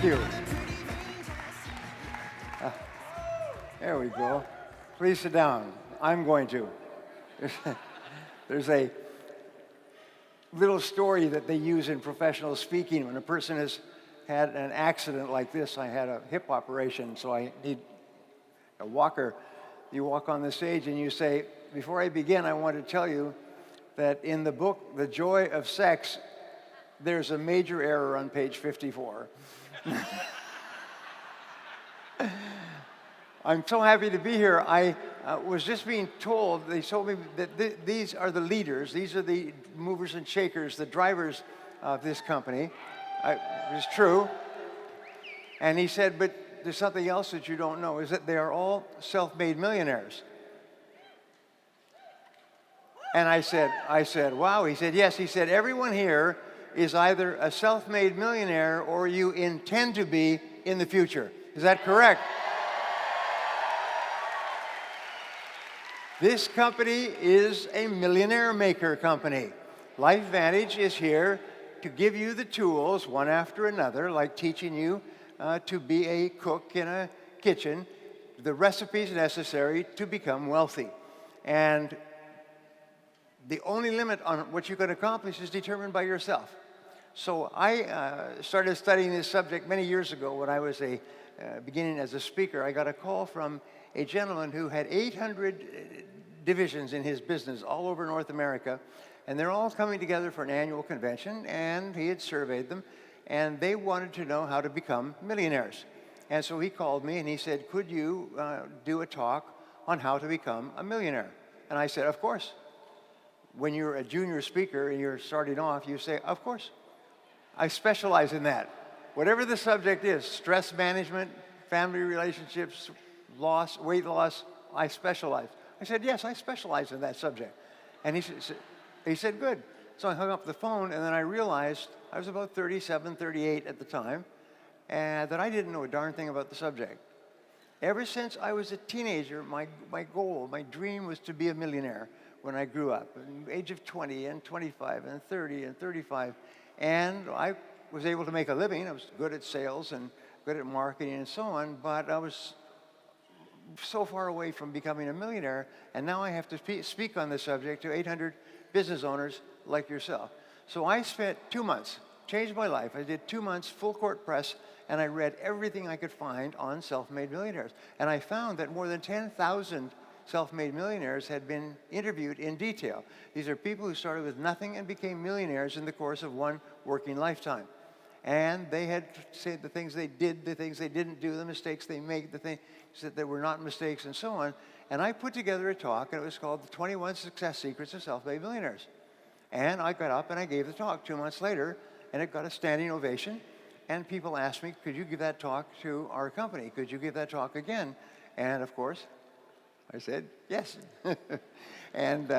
you. There we go. Please sit down. I'm going to. There's a little story that they use in professional speaking when a person has had an accident like this. I had a hip operation, so I need a walker. You walk on the stage and you say, before I begin, I want to tell you that in the book, The Joy of Sex, there's a major error on page 54. I'm so happy to be here. I was just being told, they told me that these are the leaders, these are the movers and shakers, the drivers of this company. It's true. And he said, but there's something else that you don't know, is that they are all self-made millionaires. And I said, wow. He said, yes. He said, everyone here is either a self-made millionaire or you intend to be in the future. Is that correct? This company is a millionaire maker company. LifeVantage is here to give you the tools, one after another, like teaching you to be a cook in a kitchen, the recipes necessary to become wealthy. And the only limit on what you can accomplish is determined by yourself. So I started studying this subject many years ago when I was beginning as a speaker. I got a call from a gentleman who had 800 divisions in his business all over North America, and they're all coming together for an annual convention, and he had surveyed them, and they wanted to know how to become millionaires. And so he called me and he said, could you do a talk on how to become a millionaire? And I said, of course. When you're a junior speaker and you're starting off, you say, of course. I specialize in that. Whatever the subject is, stress management, family relationships, loss, weight loss, I specialize. I said, yes, I specialize in that subject. And he said, good. So I hung up the phone, and then I realized, I was about 37, 38 at the time, and that I didn't know a darn thing about the subject. Ever since I was a teenager, my goal, my dream was to be a millionaire when I grew up, at the age of 20 and 25 and 30 and 35. And I was able to make a living. I was good at sales and good at marketing and so on, but I was so far away from becoming a millionaire, and now I have to speak on this subject to 800 business owners like yourself. So I spent 2 months, changed my life. I did 2 months full court press, and I read everything I could find on self-made millionaires. And I found that more than 10,000 self-made millionaires had been interviewed in detail. These are people who started with nothing and became millionaires in the course of one working lifetime. And they had said the things they did, the things they didn't do, the mistakes they made, the things that were not mistakes, and so on. And I put together a talk, and it was called The 21 Success Secrets of Self-Made Millionaires. And I got up and I gave the talk 2 months later, and it got a standing ovation. And people asked me, could you give that talk to our company? Could you give that talk again? And of course, I said, yes. And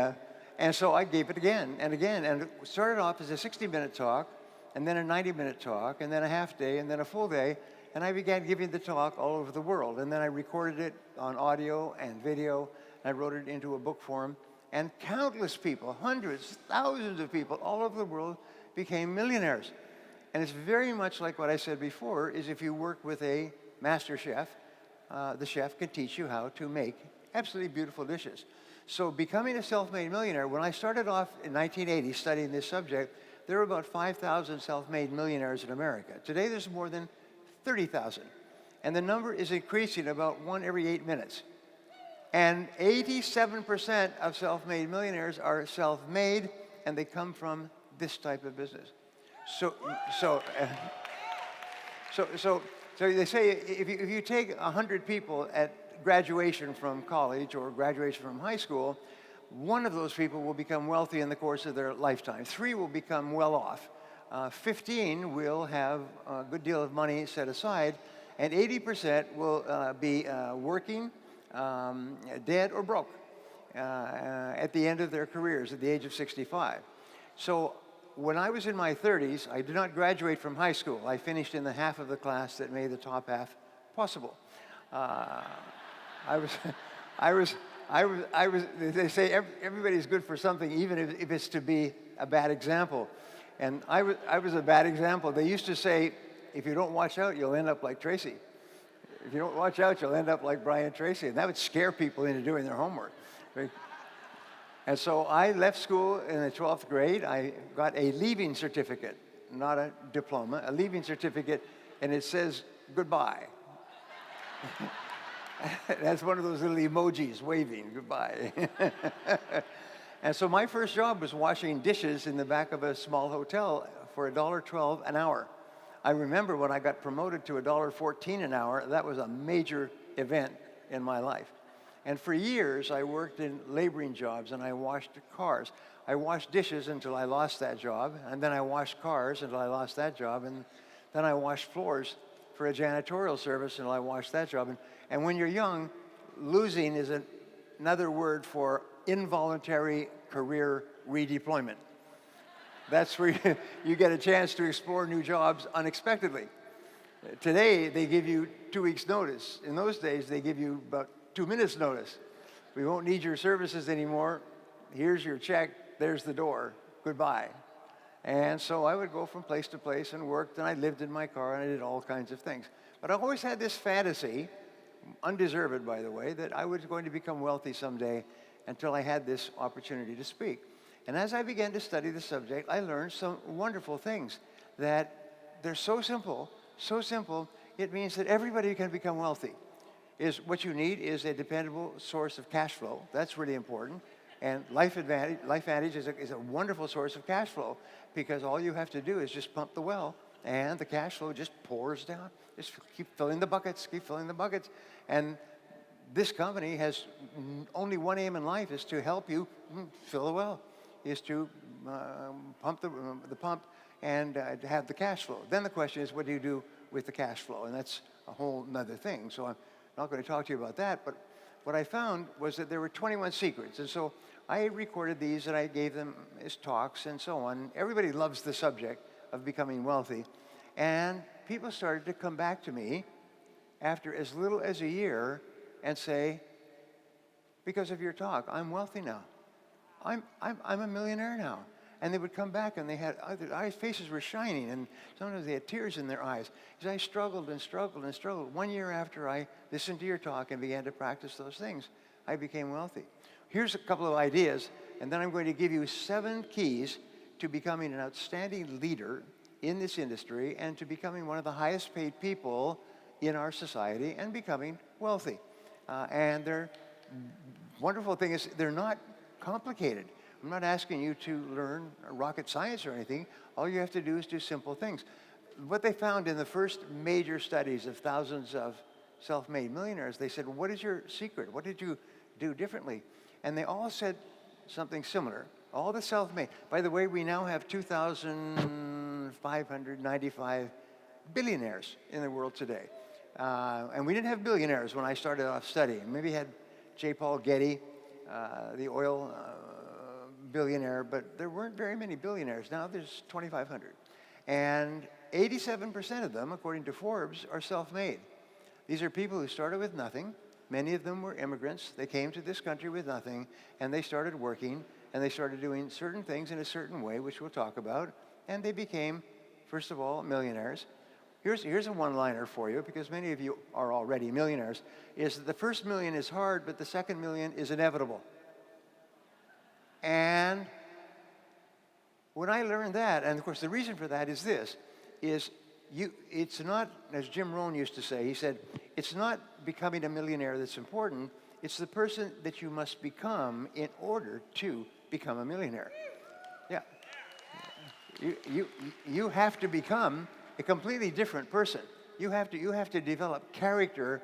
so I gave it again and again. And it started off as a 60-minute talk, and then a 90-minute talk, and then a half day, and then a full day. And I began giving the talk all over the world. And then I recorded it on audio and video. And I wrote it into a book form. And countless people, hundreds, thousands of people all over the world became millionaires. And it's very much like what I said before, is if you work with a master chef, the chef can teach you how to make absolutely beautiful dishes. So becoming a self-made millionaire, when I started off in 1980 studying this subject, there were about 5,000 self-made millionaires in America. Today there's more than 30,000. And the number is increasing about 1 every 8 minutes. And 87% of self-made millionaires are self-made, and they come from this type of business. So they say if you take 100 people at graduation from college or graduation from high school, one of those people will become wealthy in the course of their lifetime. 3 will become well off. 15 will have a good deal of money set aside, and 80% will be working, dead, or broke at the end of their careers at the age of 65. So when I was in my 30s, I did not graduate from high school. I finished in the half of the class that made the top half possible. They say everybody's good for something, even if it's to be a bad example. And I was a bad example. They used to say, if you don't watch out, you'll end up like Tracy. If you don't watch out, you'll end up like Brian Tracy. And that would scare people into doing their homework. Right? And so I left school in the 12th grade. I got a leaving certificate, not a diploma, a leaving certificate, and it says goodbye. That's one of those little emojis waving goodbye. And so my first job was washing dishes in the back of a small hotel for $1.12 an hour. I remember when I got promoted to $1.14 an hour, that was a major event in my life. And for years, I worked in laboring jobs, and I washed cars. I washed dishes until I lost that job, and then I washed cars until I lost that job, and then I washed floors for a janitorial service until I washed that job. And when you're young, losing is another word for involuntary career redeployment. That's where you get a chance to explore new jobs unexpectedly. Today, they give you 2 weeks' notice. In those days, they give you about 2 minutes' notice. We won't need your services anymore. Here's your check. There's the door. Goodbye. And so I would go from place to place and worked, and I lived in my car, and I did all kinds of things. But I always had this fantasy, undeserved, by the way, that I was going to become wealthy someday until I had this opportunity to speak. And as I began to study the subject, I learned some wonderful things that they're so simple, it means that everybody can become wealthy. What you need is a dependable source of cash flow. That's really important. And Life Advantage is a wonderful source of cash flow because all you have to do is just pump the well and the cash flow just pours down. Just keep filling the buckets, keep filling the buckets. And this company has only one aim in life, is to help you fill the well, is to pump the pump and to have the cash flow. Then the question is, what do you do with the cash flow? And that's a whole nother thing. So I'm not going to talk to you about that, but what I found was that there were 21 secrets. And so I recorded these and I gave them as talks and so on. Everybody loves the subject of becoming wealthy. And people started to come back to me after as little as a year and say, because of your talk, I'm wealthy now. I'm a millionaire now. And they would come back and their faces were shining, and sometimes they had tears in their eyes. Because I struggled and struggled and struggled. 1 year after I listened to your talk and began to practice those things, I became wealthy. Here's a couple of ideas, and then I'm going to give you 7 keys to becoming an outstanding leader in this industry and to becoming one of the highest paid people in our society and becoming wealthy. And the wonderful thing is they're not complicated. I'm not asking you to learn rocket science or anything. All you have to do is do simple things. What they found in the first major studies of thousands of self-made millionaires, they said, what is your secret? What did you do differently? And they all said something similar. All the self-made. By the way, we now have 2,595 billionaires in the world today. And we didn't have billionaires when I started off studying. Maybe had J. Paul Getty, the oil billionaire, but there weren't very many billionaires. Now there's 2,500. And 87% of them, according to Forbes, are self-made. These are people who started with nothing. Many of them were immigrants. They came to this country with nothing, and they started working, and they started doing certain things in a certain way, which we'll talk about, and they became, first of all, millionaires. Here's a one-liner for you, because many of you are already millionaires, is that the first million is hard, but the second million is inevitable. And when I learned that, and of course the reason for that is this, it's not, as Jim Rohn used to say, he said, it's not becoming a millionaire that's important, it's the person that you must become in order to become a millionaire. Yeah. You have to become a completely different person. You have to develop character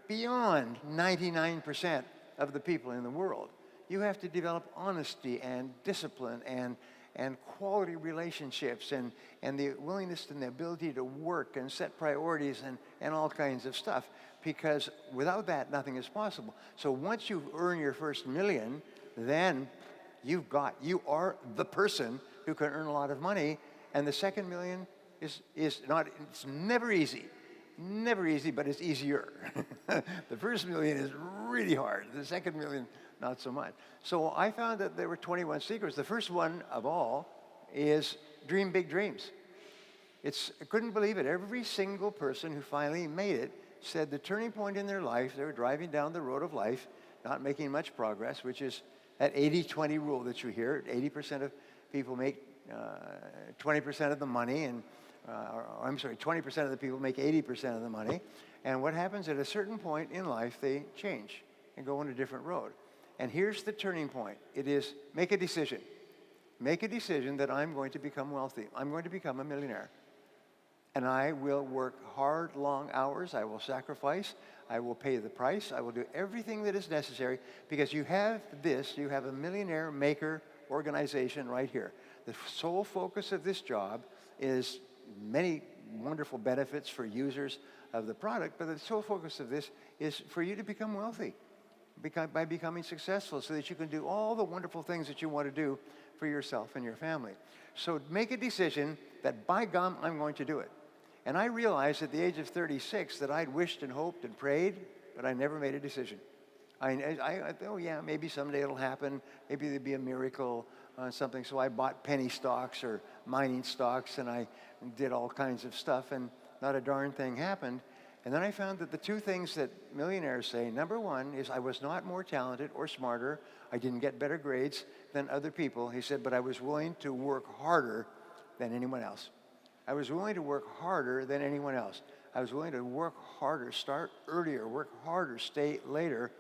beyond 99% of the people in the world. You have to develop honesty and discipline and quality relationships and the willingness and the ability to work and set priorities and all kinds of stuff. Because without that, nothing is possible. So once you've earned your first million, then you are the person who can earn a lot of money. And the second million it's never easy. Never easy, but it's easier. The first million is really hard. The second million, not so much. So I found that there were 21 secrets. The first one of all is dream big dreams. I couldn't believe it. Every single person who finally made it said the turning point in their life, they were driving down the road of life, not making much progress, which is that 80-20 rule that you hear. 80% of people make 20% of the money, and 20% of the people make 80% of the money. And what happens at a certain point in life, they change and go on a different road. And here's the turning point. It is make a decision. Make a decision that I'm going to become wealthy. I'm going to become a millionaire. And I will work hard, long hours. I will sacrifice. I will pay the price. I will do everything that is necessary, because you have a millionaire maker organization right here. The sole focus of this job is many wonderful benefits for users of the product, but the sole focus of this is for you to become wealthy by becoming successful, so that you can do all the wonderful things that you want to do for yourself and your family. So make a decision that, by gum, I'm going to do it. And I realized at the age of 36 that I'd wished and hoped and prayed, but I never made a decision. I thought, oh yeah, maybe someday it'll happen. Maybe there'll be a miracle on something. So I bought penny stocks or mining stocks, and I did all kinds of stuff, and not a darn thing happened. And then I found that the two things that millionaires say, number one is I was not more talented or smarter. I didn't get better grades than other people. He said, but I was willing to work harder than anyone else. I was willing to work harder than anyone else. I was willing to work harder, start earlier, work harder, stay later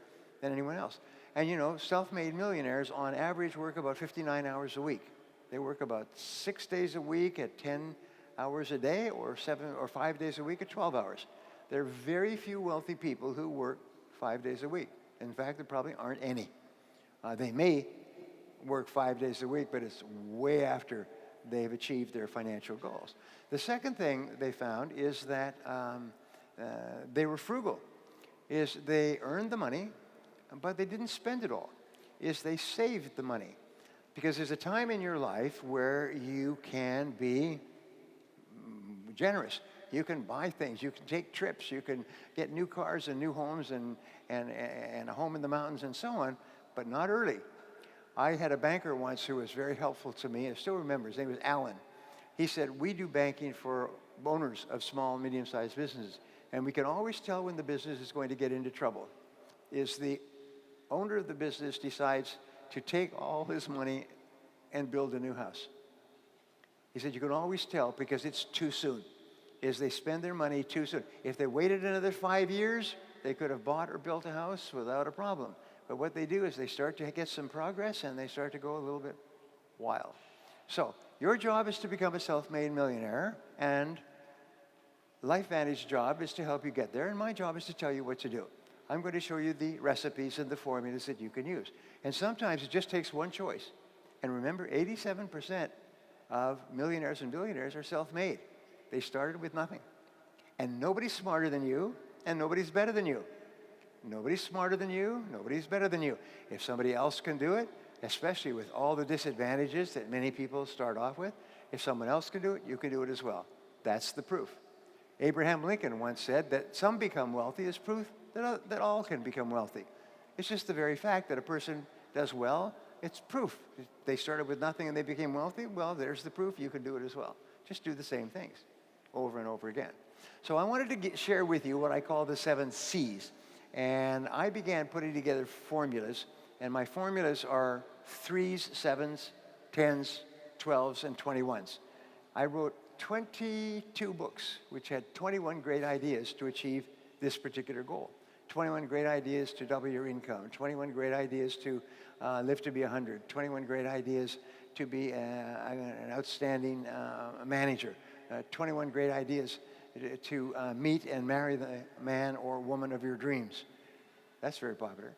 than anyone else. And you know, self-made millionaires on average work about 59 hours a week. They work about 6 days a week at 10 hours a day, or 7 or 5 days a week at 12 hours. There are very few wealthy people who work 5 days a week. In fact, there probably aren't any. They may work 5 days a week, but it's way after they've achieved their financial goals. The second thing they found is that they were frugal. Is they earned the money, but they didn't spend it all. Is they saved the money. Because there's a time in your life where you can be generous. You can buy things, you can take trips, you can get new cars and new homes and a home in the mountains and so on, but not early. I had a banker once who was very helpful to me. I still remember. His name was Alan. He said, we do banking for owners of small and medium-sized businesses, and we can always tell when the business is going to get into trouble. Is the owner of the business decides to take all his money and build a new house. He said, you can always tell because it's too soon. Is they spend their money too soon. If they waited another 5 years, they could have bought or built a house without a problem. But what they do is they start to get some progress, and they start to go a little bit wild. So your job is to become a self-made millionaire, and LifeVantage's job is to help you get there, and my job is to tell you what to do. I'm going to show you the recipes and the formulas that you can use. And sometimes it just takes one choice. And remember, 87% of millionaires and billionaires are self-made. They started with nothing. And nobody's smarter than you, and nobody's better than you. Nobody's smarter than you, nobody's better than you. If somebody else can do it, especially with all the disadvantages that many people start off with, if someone else can do it, you can do it as well. That's the proof. Abraham Lincoln once said that some become wealthy is proof that all can become wealthy. It's just the very fact that a person does well, it's proof. They started with nothing and they became wealthy. Well, there's the proof. You can do it as well. Just do the same things over and over again. So I wanted to share with you what I call the 7 C's. And I began putting together formulas, and my formulas are 3s, 7s, 10s, 12s, and 21s. I wrote 22 books, which had 21 great ideas to achieve this particular goal. 21 great ideas to double your income, 21 great ideas to live to be 100, 21 great ideas to be an outstanding manager, 21 great ideas to meet and marry the man or woman of your dreams. That's very popular.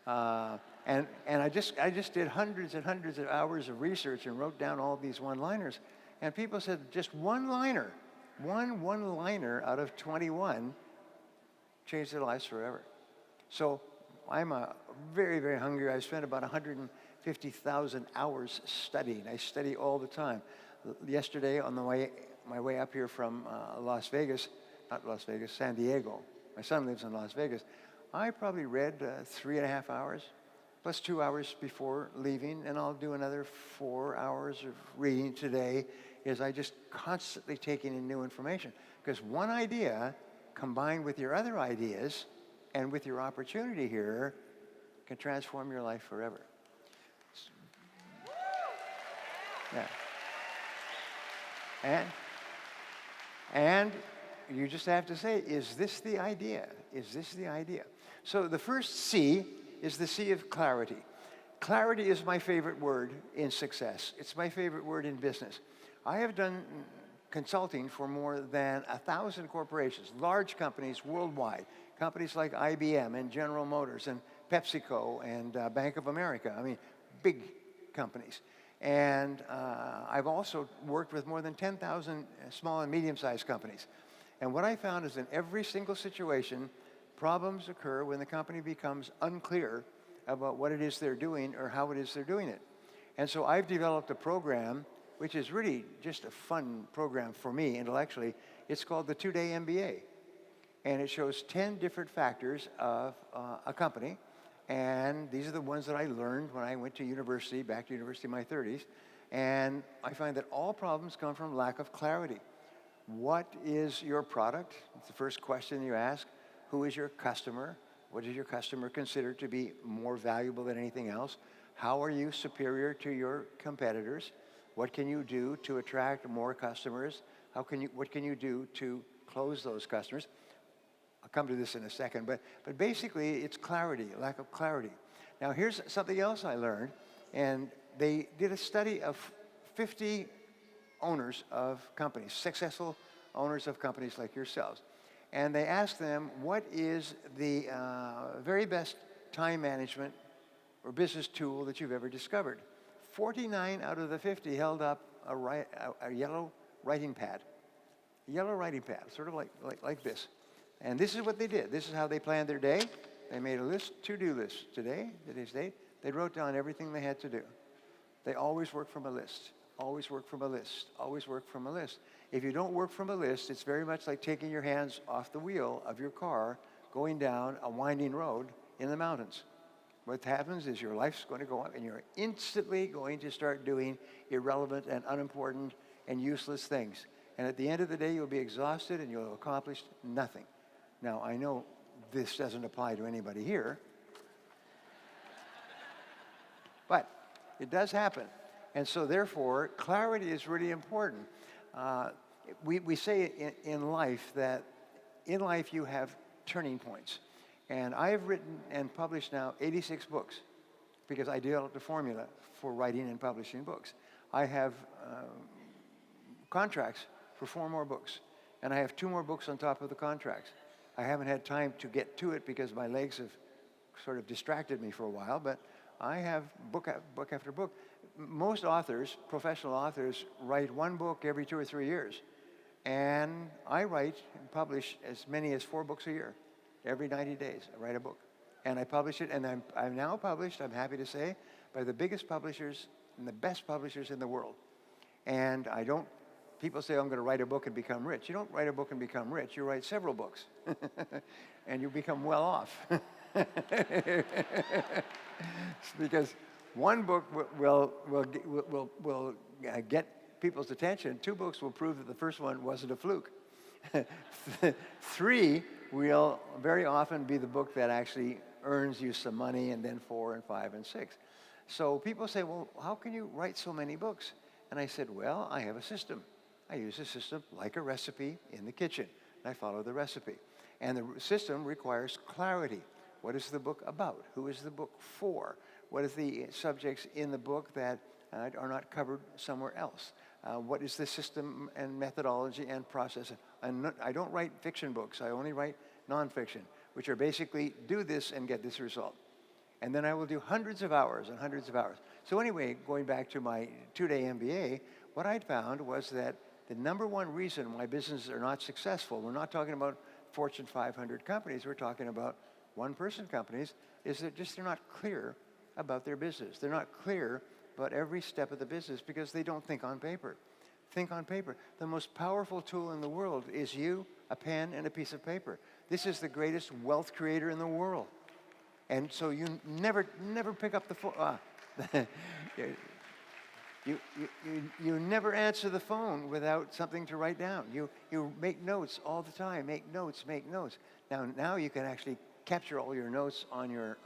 And I just did hundreds and hundreds of hours of research and wrote down all these one-liners. And people said just one-liner out of 21 changed their lives forever. So I'm very, very hungry. I spent about 150,000 hours studying. I study all the time. Yesterday on my way up here from San Diego. My son lives in Las Vegas. I probably read 3.5 hours, plus 2 hours before leaving, and I'll do another 4 hours of reading today is I just constantly taking in new information. Because one idea combined with your other ideas and with your opportunity here can transform your life forever. Yeah. And you just have to say, is this the idea? Is this the idea? So the first C is the C of clarity. Clarity is my favorite word in success. It's my favorite word in business. I have done consulting for more than 1,000 corporations, large companies worldwide, companies like IBM and General Motors and PepsiCo and Bank of America. I mean, big companies. And I've also worked with more than 10,000 small and medium-sized companies. And what I found is in every single situation, problems occur when the company becomes unclear about what it is they're doing or how it is they're doing it. And so I've developed a program, which is really just a fun program for me intellectually. It's called the 2-Day MBA. And it shows 10 different factors of a company. And these are the ones that I learned when I went to university, back to university in my 30s. And I find that all problems come from lack of clarity. What is your product? It's the first question you ask. Who is your customer? What does your customer consider to be more valuable than anything else? How are you superior to your competitors? What can you do to attract more customers? What can you do to close those customers? I'll come to this in a second, but basically it's clarity, lack of clarity. Now here's something else I learned, and they did a study of 50 owners of companies, successful owners of companies like yourselves. And they asked them, what is the very best time management or business tool that you've ever discovered? 49 out of the 50 held up a yellow writing pad. Yellow writing pad, sort of like this. And this is what they did. This is how they planned their day. They made a list, to-do list. Today's date, they wrote down everything they had to do. They always work from a list. Always work from a list. Always work from a list. If you don't work from a list, it's very much like taking your hands off the wheel of your car going down a winding road in the mountains. What happens is your life's going to go up and you're instantly going to start doing irrelevant and unimportant and useless things. And at the end of the day, you'll be exhausted and you'll have accomplished nothing. Now, I know this doesn't apply to anybody here, but it does happen. And so therefore, clarity is really important. We say in life that in life you have turning points. And I've written and published now 86 books because I developed a formula for writing and publishing books. I have contracts for 4 more books, and I have 2 more books on top of the contracts. I haven't had time to get to it because my legs have sort of distracted me for a while, but I have book after book. Most authors, professional authors, write 1 book every 2 or 3 years. And I write and publish as many as 4 books a year. Every 90 days, I write a book. And I publish it, and I'm now published, I'm happy to say, by the biggest publishers and the best publishers in the world. And people say, I'm going to write a book and become rich. You don't write a book and become rich. You write several books. And you become well off. Because 1 book will get people's attention. 2 books will prove that the first one wasn't a fluke. 3 will very often be the book that actually earns you some money, and then 4 and 5 and 6. So people say, well, how can you write so many books? And I said, well, I have a system. I use a system like a recipe in the kitchen, and I follow the recipe. And the system requires clarity. What is the book about? Who is the book for? What are the subjects in the book that are not covered somewhere else? What is the system and methodology and process? I don't write fiction books. I only write nonfiction, which are basically do this and get this result. And then I will do hundreds of hours and hundreds of hours. So anyway, going back to my 2-day MBA, what I'd found was that the number 1 reason why businesses are not successful, we're not talking about Fortune 500 companies, we're talking about 1-person companies, is that they're not clear about their business. They're not clear about every step of the business because they don't think on paper. Think on paper. The most powerful tool in the world is you, a pen, and a piece of paper. This is the greatest wealth creator in the world. And so you never pick up the phone. You never answer the phone without something to write down. You make notes all the time. Make notes, make notes. Now you can actually capture all your notes on your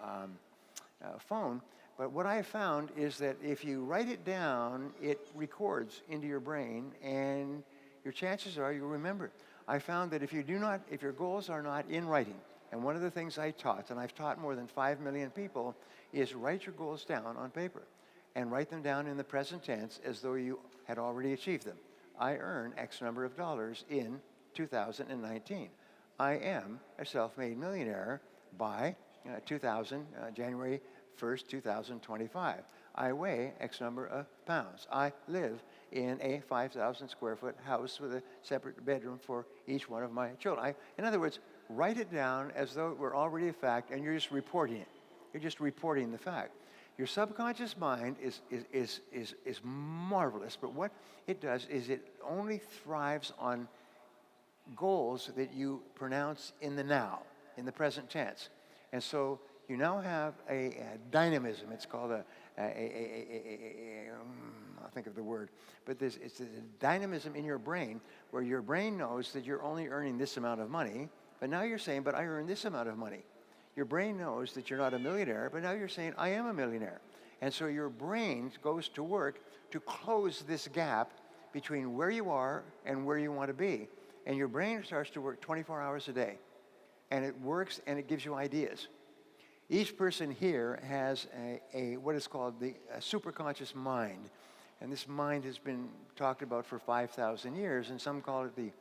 phone. But what I found is that if you write it down, it records into your brain, and your chances are you'll remember it. I found that if your goals are not in writing, and one of the things I taught, and I've taught more than 5 million people, is write your goals down on paper and write them down in the present tense as though you had already achieved them. I earn X number of dollars in 2019. I am a self-made millionaire by January 1st, 2025. I weigh X number of pounds. I live in a 5,000 square foot house with a separate bedroom for each one of my children. In other words, write it down as though it were already a fact, and you're just reporting it. You're just reporting the fact. Your subconscious mind is marvelous, but what it does is it only thrives on goals that you pronounce in the now, in the present tense. And so you now have a dynamism. It's called I'll think of the word, but it's a dynamism in your brain where your brain knows that you're only earning this amount of money, but now you're saying, but I earn this amount of money. Your brain knows that you're not a millionaire, but now you're saying, I am a millionaire. And so your brain goes to work to close this gap between where you are and where you want to be. And your brain starts to work 24 hours a day. And it works, and it gives you ideas. Each person here has what is called the superconscious mind. And this mind has been talked about for 5,000 years, and some call it the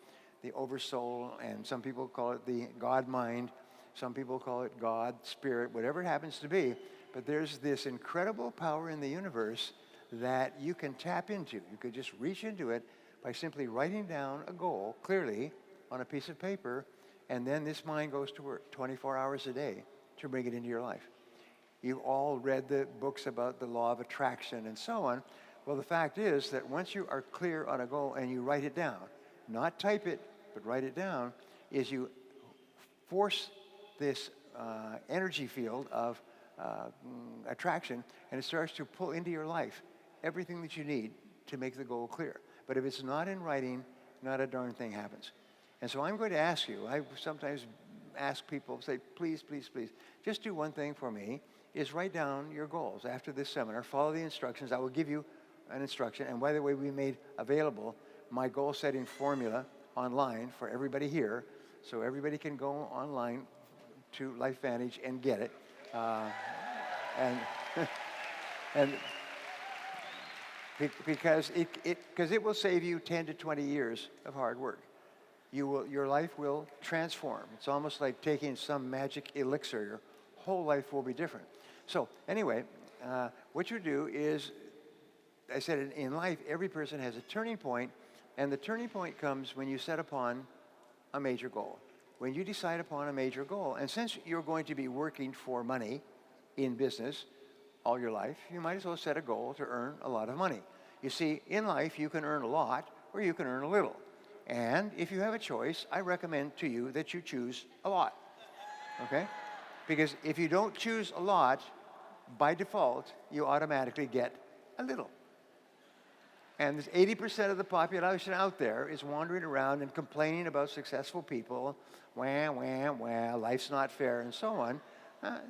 oversoul, and some people call it the God mind. Some people call it God, spirit, whatever it happens to be. But there's this incredible power in the universe that you can tap into. You could just reach into it by simply writing down a goal clearly on a piece of paper, and then this mind goes to work 24 hours a day to bring it into your life. You all read the books about the law of attraction and so on. Well, the fact is that once you are clear on a goal and you write it down, not type it, but write it down, is you force this energy field of attraction, and it starts to pull into your life everything that you need to make the goal clear. But if it's not in writing, not a darn thing happens. And so I'm going to ask you, I sometimes ask people, say, please, please, please, just do one thing for me, is write down your goals. After this seminar, follow the instructions. I will give you an instruction. And by the way, we made available my goal setting formula online for everybody here, so everybody can go online to LifeVantage and get it. And because it will save you 10 to 20 years of hard work. Your life will transform. It's almost like taking some magic elixir. Your whole life will be different. So anyway, what you do is, I said in life, every person has a turning point, and the turning point comes when you set upon a major goal. When you decide upon a major goal, and since you're going to be working for money in business all your life, you might as well set a goal to earn a lot of money. You see, in life, you can earn a lot or you can earn a little. And if you have a choice, I recommend to you that you choose a lot, okay? Because if you don't choose a lot, by default, you automatically get a little. And there's 80% of the population out there is wandering around and complaining about successful people, wah, wah, wah, life's not fair, and so on.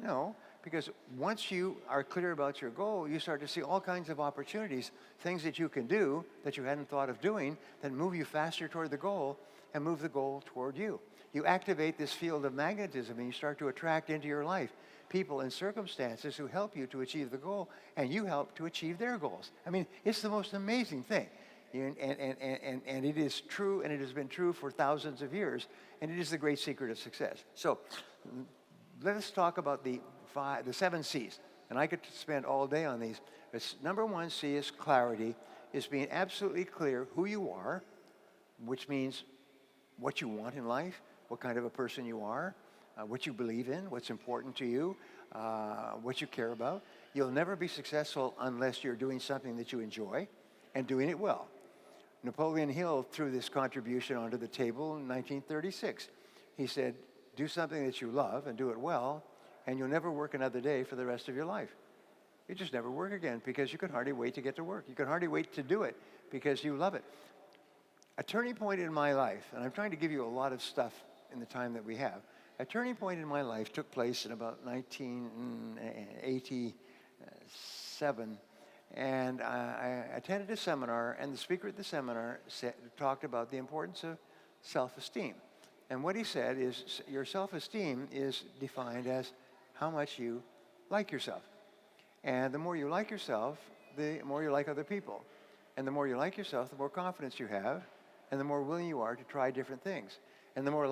No, because once you are clear about your goal, you start to see all kinds of opportunities, things that you can do that you hadn't thought of doing, that move you faster toward the goal and move the goal toward you. You activate this field of magnetism, and you start to attract into your life people and circumstances who help you to achieve the goal, and you help to achieve their goals. I mean, it's the most amazing thing. And it is true, and it has been true for thousands of years, and it is the great secret of success. So let us talk about the 7 C's. And I could spend all day on these. But number 1 C is clarity, is being absolutely clear who you are, which means what you want in life, what kind of a person you are, what you believe in, what's important to you, what you care about. You'll never be successful unless you're doing something that you enjoy and doing it well. Napoleon Hill threw this contribution onto the table in 1936. He said, do something that you love and do it well, and you'll never work another day for the rest of your life. you just never work again because you can hardly wait to get to work. You can hardly wait to do it because you love it. A turning point in my life, and I'm trying to give you a lot of stuff in the time that we have. A turning point in my life took place in about 1987, and I attended a seminar, and the speaker at the seminar talked about the importance of self-esteem. And what he said is your self-esteem is defined as how much you like yourself. And the more you like yourself, the more you like other people. And the more you like yourself, the more confidence you have, and the more willing you are to try different things. And the more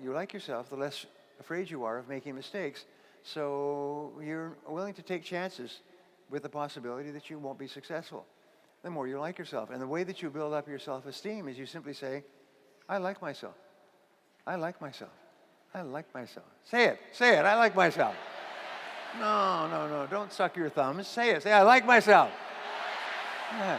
you like yourself, the less afraid you are of making mistakes. So you're willing to take chances with the possibility that you won't be successful. The more you like yourself. And the way that you build up your self-esteem is you simply say, I like myself. I like myself. I like myself. Say it. Say it. I like myself. No. Don't suck your thumbs. Say it. Say, I like myself. Yeah.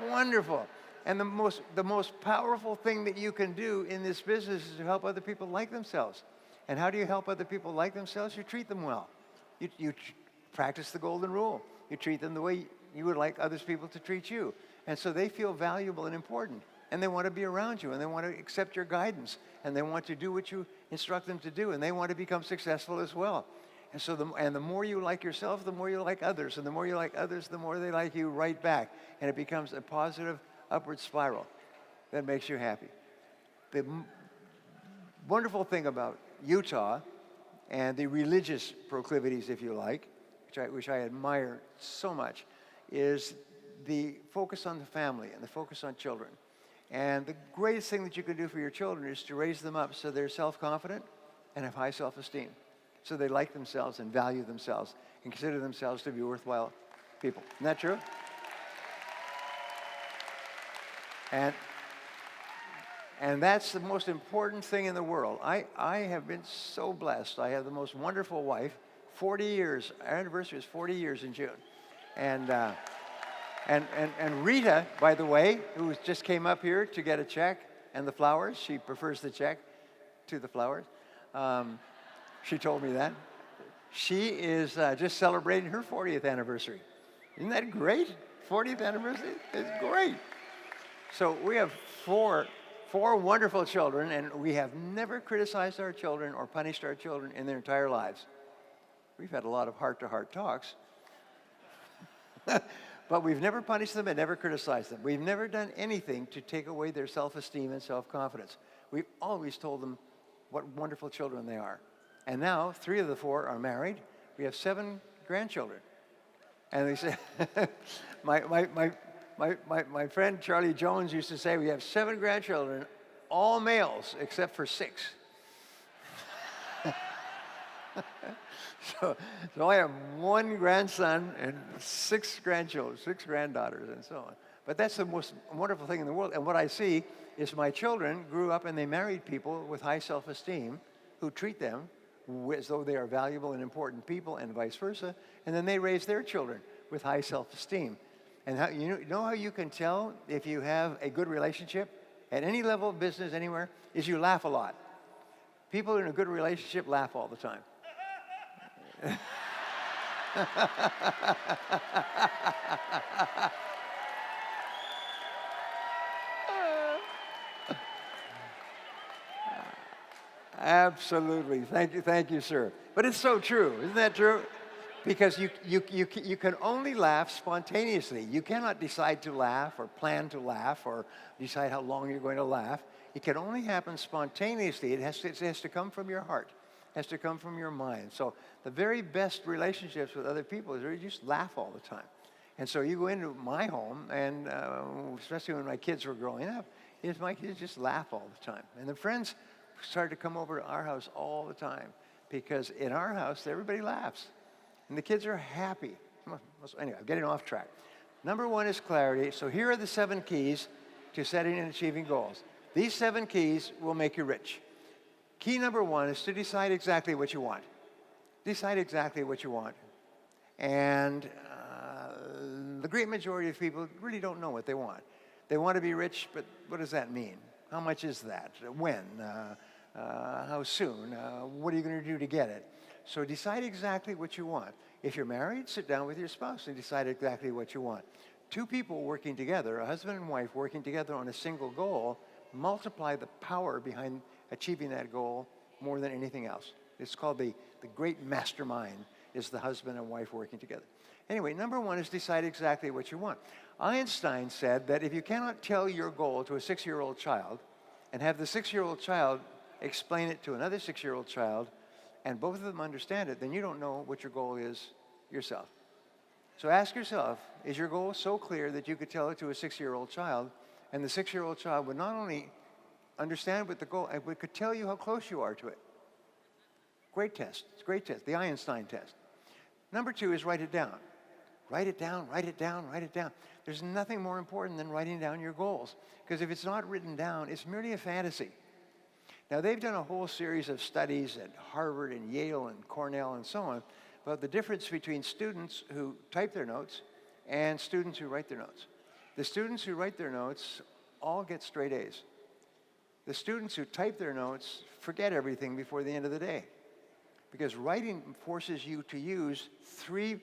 Wonderful. And the most powerful thing that you can do in this business is to help other people like themselves. And how do you help other people like themselves? You treat them well. You practice the golden rule. You treat them the way you would like other people to treat you. And so they feel valuable and important. And they want to be around you. And they want to accept your guidance. And they want to do what you instruct them to do. And they want to become successful as well. And so the more you like yourself, the more you like others. And the more you like others, the more they like you right back. And it becomes a positive upward spiral that makes you happy. The wonderful thing about Utah and the religious proclivities, if you like, which I admire so much, is the focus on the family and the focus on children. And the greatest thing that you can do for your children is to raise them up so they're self-confident and have high self-esteem. So they like themselves and value themselves and consider themselves to be worthwhile people. Isn't that true? And that's the most important thing in the world. I have been so blessed. I have the most wonderful wife. 40 years. Our anniversary is 40 years in June. And Rita, by the way, who just came up here to get a check and the flowers. She prefers the check to the flowers. She told me that. She is just celebrating her 40th anniversary. Isn't that great? 40th anniversary? It's great. So we have four wonderful children, and we have never criticized our children or punished our children in their entire lives. We've had a lot of heart-to-heart talks. But we've never punished them and never criticized them. We've never done anything to take away their self-esteem and self-confidence. We've always told them what wonderful children they are. And now, 3 of the 4 are married. We have 7 grandchildren. And they say, my friend Charlie Jones used to say, we have 7 grandchildren, all males, except for 6. So I have 1 grandson and 6 grandchildren, 6 granddaughters, and so on. But that's the most wonderful thing in the world. And what I see is my children grew up and they married people with high self-esteem who treat them as though they are valuable and important people, and vice versa. And then they raise their children with high self-esteem. And you know how you can tell if you have a good relationship at any level of business anywhere is you laugh a lot. People in a good relationship laugh all the time. Absolutely. Thank you, sir. But it's so true. Isn't that true? Because you can only laugh spontaneously. You cannot decide to laugh or plan to laugh or decide how long you're going to laugh. It can only happen spontaneously. It has to come from your heart. It has to come from your mind. So the very best relationships with other people is where you just laugh all the time. And so you go into my home, and especially when my kids were growing up, my kids just laugh all the time. And the friends started to come over to our house all the time because in our house, everybody laughs. And the kids are happy. Anyway, I'm getting off track. Number 1 is clarity. So here are the 7 keys to setting and achieving goals. These 7 keys will make you rich. Key number 1 is to decide exactly what you want. Decide exactly what you want. And the great majority of people really don't know what they want. They want to be rich, but what does that mean? How much is that? When? How soon? What are you going to do to get it? So decide exactly what you want. If you're married, sit down with your spouse and decide exactly what you want. Two people working together, a husband and wife working together on a single goal, multiply the power behind achieving that goal more than anything else. It's called the great mastermind, is the husband and wife working together. Anyway, number one is decide exactly what you want. Einstein said that if you cannot tell your goal to a 6-year-old child and have the 6-year-old child explain it to another 6-year-old child, and both of them understand it, then you don't know what your goal is yourself. So ask yourself, is your goal so clear that you could tell it to a 6-year-old child, and the 6-year-old child would not only understand what the goal, but could tell you how close you are to it? Great test. It's a great test, the Einstein test. Number two is write it down. Write it down, write it down, write it down. There's nothing more important than writing down your goals, because if it's not written down, it's merely a fantasy. Now, they've done a whole series of studies at Harvard and Yale and Cornell and so on about the difference between students who type their notes and students who write their notes. The students who write their notes all get straight A's. The students who type their notes forget everything before the end of the day, because writing forces you to use three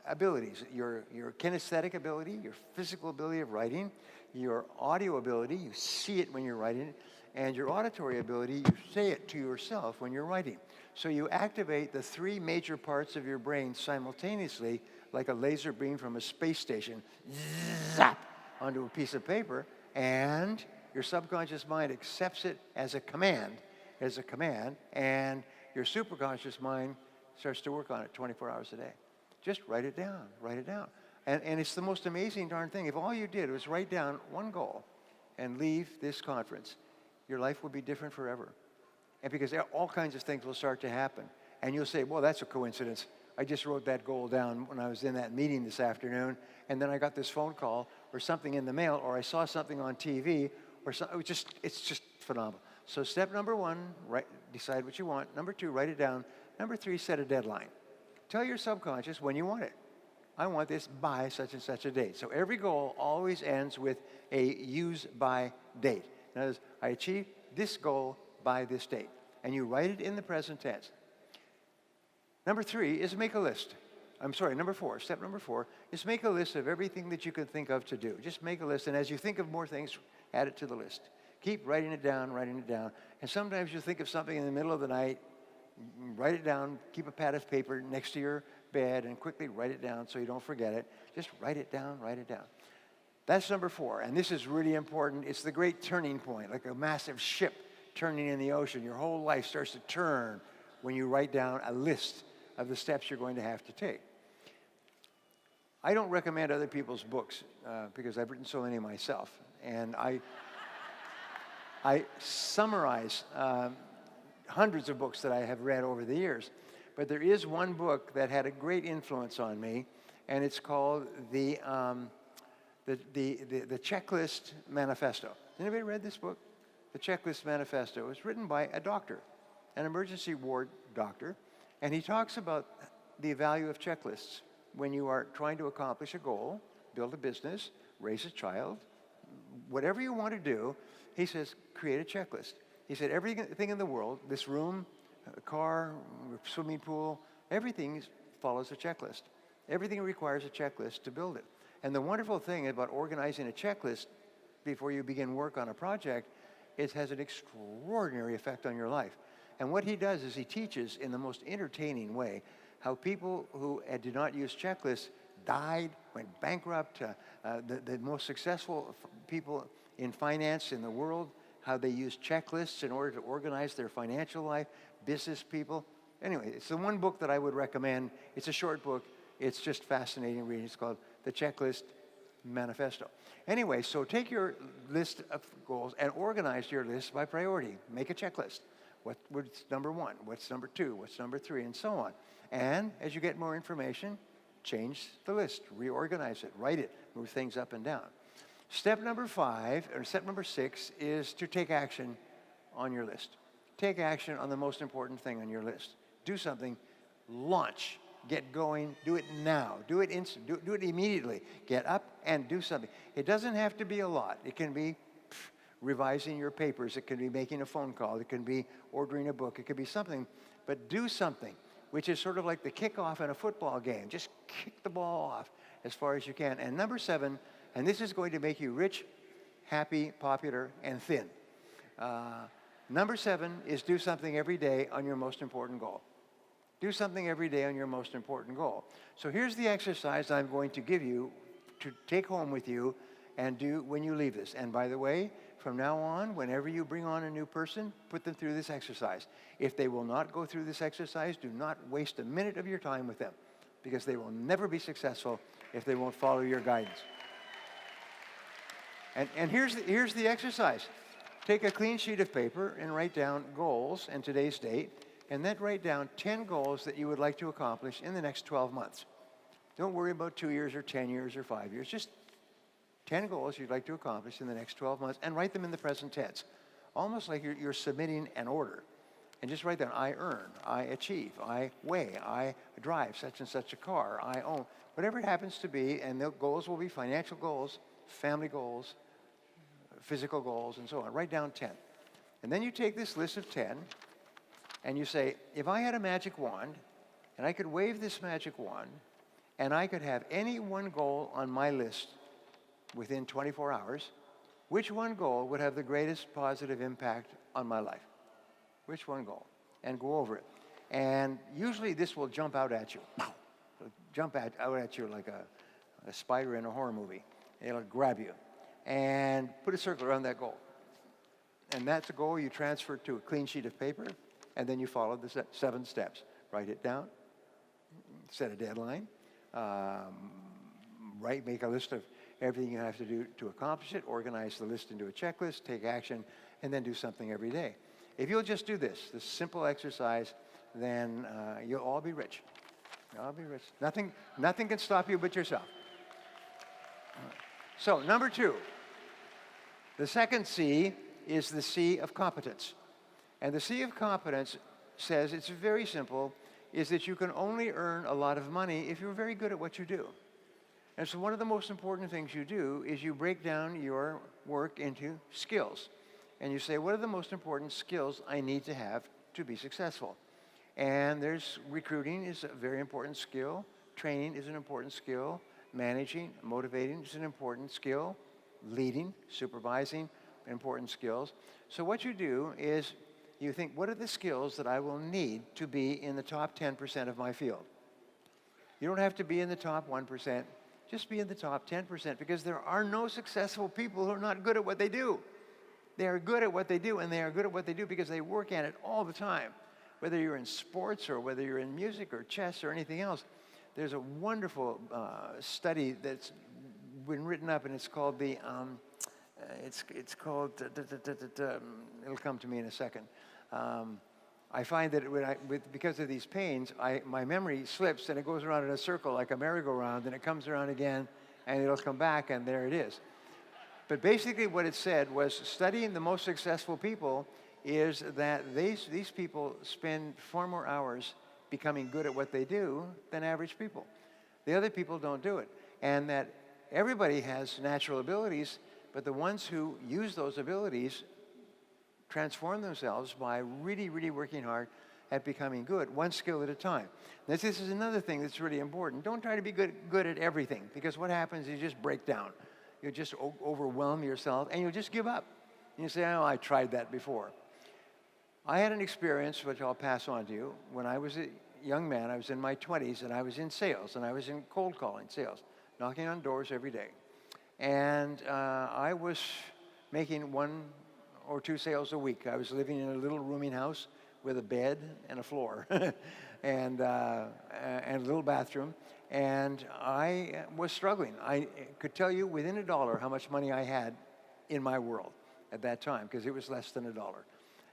abilities: your kinesthetic ability, your physical ability of writing, your audio ability, you see it when you're writing, and your auditory ability, you say it to yourself when you're writing. So you activate the three major parts of your brain simultaneously, like a laser beam from a space station, zap, onto a piece of paper, and your subconscious mind accepts it as a command, and your superconscious mind starts to work on it 24 hours a day. Just write it down, write it down. And it's the most amazing darn thing. If all you did was write down one goal and leave this conference, your life will be different forever. And because all kinds of things will start to happen. And you'll say, well, that's a coincidence. I just wrote that goal down when I was in that meeting this afternoon, and then I got this phone call or something in the mail, or I saw something on TV, or something. It's just phenomenal. So step number one, decide what you want. Number two, write it down. Number three, set a deadline. Tell your subconscious when you want it. I want this by such and such a date. So every goal always ends with a use by date. In other words, I achieved this goal by this date. And you write it in the present tense. Number three is make a list. Number four, step number four is make a list of everything that you can think of to do. Just make a list, and as you think of more things, add it to the list. Keep writing it down, and sometimes you'll think of something in the middle of the night, write it down, keep a pad of paper next to your bed, and quickly write it down so you don't forget it. Just write it down, That's number four, and this is really important. It's the great turning point, like a massive ship turning in the ocean. Your whole life starts to turn when you write down a list of the steps you're going to have to take. I don't recommend other people's books because I've written so many myself, and I summarize hundreds of books that I have read over the years. But there is one book that had a great influence on me, and it's called the Checklist Manifesto. Has anybody read this book? The Checklist Manifesto. It was written by a doctor, an emergency ward doctor, and he talks about the value of checklists when you are trying to accomplish a goal, build a business, raise a child, whatever you want to do. He says, create a checklist. He said, everything in the world, this room, a car, swimming pool, everything follows a checklist. Everything requires a checklist to build it. And the wonderful thing about organizing a checklist before you begin work on a project, it has an extraordinary effect on your life. And what he does is he teaches in the most entertaining way how people who did not use checklists died, went bankrupt, the most successful people in finance in the world, how they use checklists in order to organize their financial life, business people. Anyway, it's the one book that I would recommend. It's a short book. It's just fascinating reading. It's called The Checklist Manifesto. Anyway, so take your list of goals and organize your list by priority. Make a checklist. What's number one? What's number two? What's number three? And so on. And as you get more information, change the list, reorganize it, write it, move things up and down. Step number six is to take action on your list. Take action on the most important thing on your list. Do something, launch, get going, do it now, do it instant, do it immediately. Get up and do something. It doesn't have to be a lot. It can be revising your papers, it can be making a phone call, it can be ordering a book, it could be something, but do something. which is sort of like the kickoff in a football game. Just kick the ball off as far as you can. And number 7, and this is going to make you rich, happy, popular, and thin. Number 7 is do something every day on your most important goal. Do something every day on your most important goal. So here's the exercise I'm going to give you to take home with you and do when you leave this. And by the way, from now on, whenever you bring on a new person, put them through this exercise. If they will not go through this exercise, do not waste a minute of your time with them, because they will never be successful if they won't follow your guidance. And here's the exercise. Take a clean sheet of paper and write down goals and today's date, and then write down 10 goals that you would like to accomplish in the next 12 months. Don't worry about 2 years or 10 years or 5 years. Just 10 goals you'd like to accomplish in the next 12 months, and write them in the present tense, almost like you're submitting an order. And just write down, I earn, I achieve, I weigh, I drive such and such a car, I own, whatever it happens to be. And the goals will be financial goals, family goals, physical goals, and so on. Write down 10. And then you take this list of 10 and you say, if I had a magic wand and I could wave this magic wand and I could have any one goal on my list within 24 hours, which one goal would have the greatest positive impact on my life? Which one goal? And go over it. And usually this will jump out at you. It'll jump out at you like a spider in a horror movie. It'll grab you. And put a circle around that goal. And that's a goal you transfer to a clean sheet of paper, and then you follow the 7 steps. Write it down, set a deadline, make a list of everything you have to do to accomplish it, organize the list into a checklist, take action, and then do something every day. If you'll just do this simple exercise, then you'll all be rich. You'll all be rich. Nothing can stop you but yourself. So, number 2, the second C is the C of competence. And the C of competence says, it's very simple, is that you can only earn a lot of money if you're very good at what you do. And so one of the most important things you do is you break down your work into skills. And you say, what are the most important skills I need to have to be successful? And there's recruiting is a very important skill. Training is an important skill. Managing, motivating is an important skill. Leading, supervising, important skills. So what you do is you think, what are the skills that I will need to be in the top 10% of my field? You don't have to be in the top 1%. Just be in the top 10%, because there are no successful people who are not good at what they do. They are good at what they do, and they are good at what they do because they work at it all the time. Whether you're in sports or whether you're in music or chess or anything else, there's a wonderful study that's been written up, and it's called it'll come to me in a second. I find that because of these pains, my memory slips and it goes around in a circle like a merry-go-round, and it comes around again and it'll come back, and there it is. But basically what it said was, studying the most successful people is that these people spend far more hours becoming good at what they do than average people. The other people don't do it. And that everybody has natural abilities, but the ones who use those abilities transform themselves by really, really working hard at becoming good, one skill at a time. This is another thing that's really important. Don't try to be good at everything, because what happens is you just break down. You just overwhelm yourself, and you'll just give up. And you say, oh, I tried that before. I had an experience, which I'll pass on to you. When I was a young man, I was in my 20s, and I was in sales, and I was in cold calling sales, knocking on doors every day. And I was making 1 or 2 sales a week. I was living in a little rooming house with a bed and a floor and a little bathroom. And I was struggling. I could tell you within $1 how much money I had in my world at that time, because it was less than $1.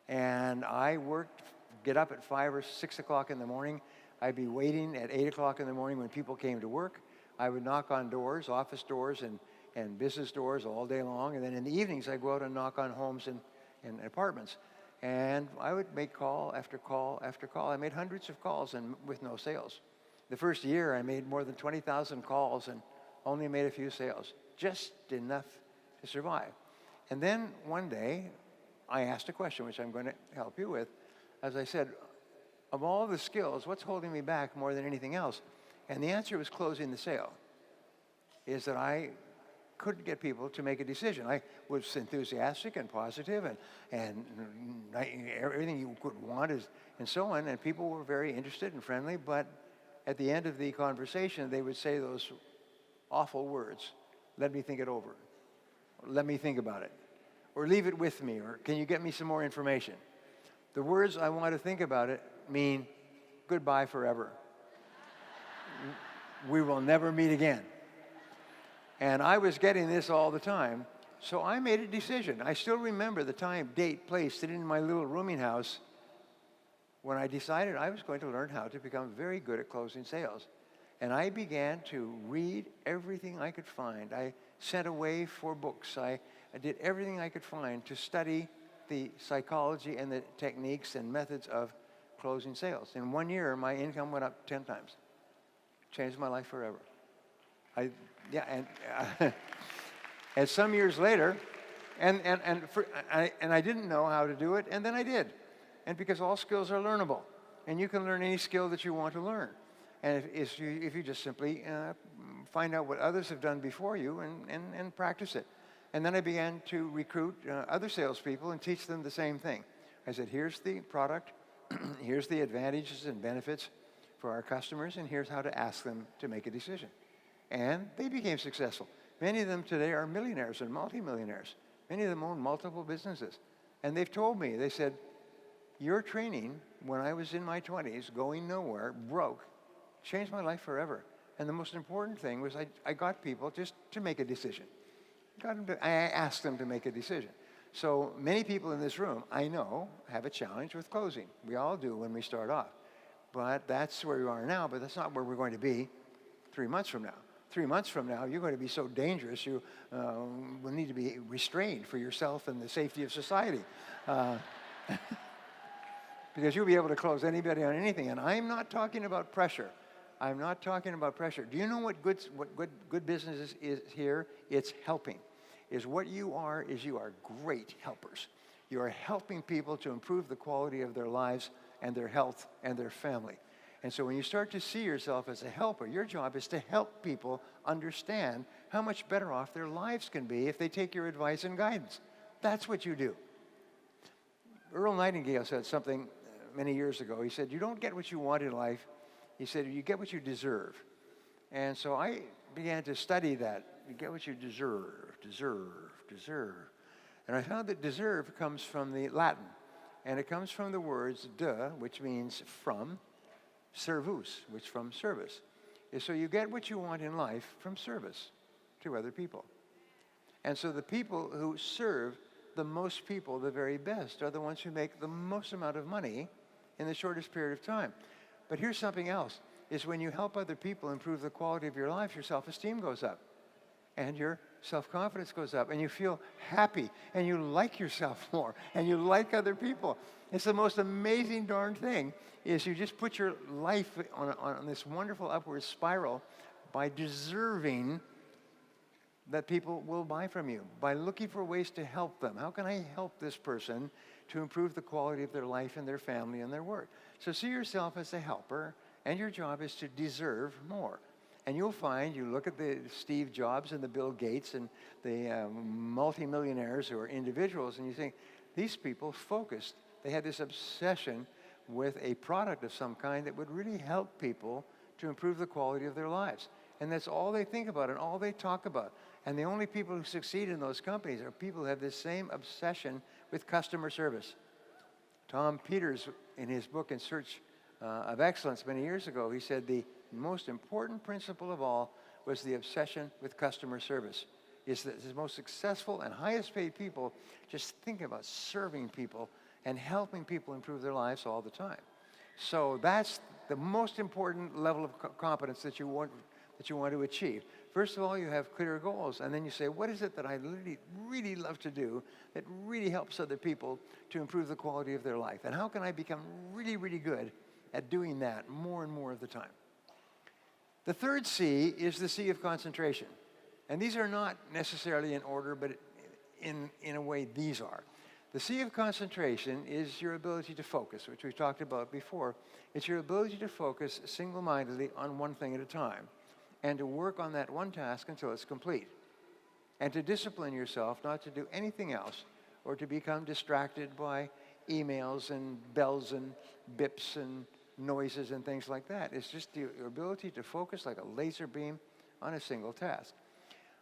And I worked, get up at 5 or 6 o'clock in the morning. I'd be waiting at 8 o'clock in the morning when people came to work. I would knock on doors, office doors and business doors all day long. And then in the evenings, I'd go out and knock on homes and apartments. And I would make call after call after call. I made hundreds of calls and with no sales. The first year, I made more than 20,000 calls and only made a few sales, just enough to survive. And then one day, I asked a question, which I'm going to help you with. As I said, of all the skills, what's holding me back more than anything else? And the answer was closing the sale, is that I couldn't get people to make a decision. I was enthusiastic and positive and everything you could want and so on, and people were very interested and friendly, but at the end of the conversation, they would say those awful words, "Let me think it over," or "Let me think about it," or "Leave it with me," or "Can you get me some more information?" The words "I want to think about it" mean goodbye forever. We will never meet again. And I was getting this all the time, so I made a decision. I still remember the time, date, place, sitting in my little rooming house when I decided I was going to learn how to become very good at closing sales. And I began to read everything I could find. I sent away 4 books. I did everything I could find to study the psychology and the techniques and methods of closing sales. In 1 year, my income went up 10 times. Changed my life forever. And some years later, and I didn't know how to do it, and then I did. And because all skills are learnable, and you can learn any skill that you want to learn. And if you just simply find out what others have done before you and practice it. And then I began to recruit other salespeople and teach them the same thing. I said, here's the product, here's the advantages and benefits for our customers, and here's how to ask them to make a decision. And they became successful. Many of them today are millionaires and multimillionaires. Many of them own multiple businesses. And they've told me, they said, your training when I was in my 20s, going nowhere, broke, changed my life forever. And the most important thing was I got people just to make a decision. I asked them to make a decision. So many people in this room, I know, have a challenge with closing. We all do when we start off. But that's where you are now, but that's not where we're going to be 3 months from now. 3 months from now, you're going to be so dangerous, you will need to be restrained for yourself and the safety of society. Because you'll be able to close anybody on anything. And I'm not talking about pressure. I'm not talking about pressure. Do you know what good business is here? It's helping. What you are great helpers. You are helping people to improve the quality of their lives and their health and their family. And so when you start to see yourself as a helper, your job is to help people understand how much better off their lives can be if they take your advice and guidance. That's what you do. Earl Nightingale said something many years ago. He said, you don't get what you want in life. He said, you get what you deserve. And so I began to study that. You get what you deserve. And I found that deserve comes from the Latin. And it comes from the words de, which means from, servus, which from service. So you get what you want in life from service to other people. And so the people who serve the most people the very best are the ones who make the most amount of money in the shortest period of time. But here's something else, is when you help other people improve the quality of your life, your self-esteem goes up. And your self-confidence goes up. And you feel happy. And you like yourself more. And you like other people. It's the most amazing darn thing, is you just put your life on this wonderful upward spiral by deserving that people will buy from you, by looking for ways to help them. How can I help this person to improve the quality of their life and their family and their work? So see yourself as a helper, and your job is to deserve more. And you'll find, you look at the Steve Jobs and the Bill Gates and the multimillionaires who are individuals, and you think, these people focused. They had this obsession with a product of some kind that would really help people to improve the quality of their lives. And that's all they think about and all they talk about. And the only people who succeed in those companies are people who have this same obsession with customer service. Tom Peters, in his book In Search of Excellence many years ago, he said the most important principle of all was the obsession with customer service. Is that the most successful and highest paid people just think about serving people and helping people improve their lives all the time. So that's the most important level of competence that you want to achieve. First of all, you have clear goals, and then you say, what is it that I really love to do that really helps other people to improve the quality of their life? And how can I become really, really good at doing that more and more of the time? The third C is the C of concentration. And these are not necessarily in order, but in a way these are. The C of concentration is your ability to focus, which we've talked about before. It's your ability to focus single-mindedly on one thing at a time and to work on that one task until it's complete. And to discipline yourself not to do anything else or to become distracted by emails and bells and bips and noises and things like that. It's just your ability to focus like a laser beam on a single task.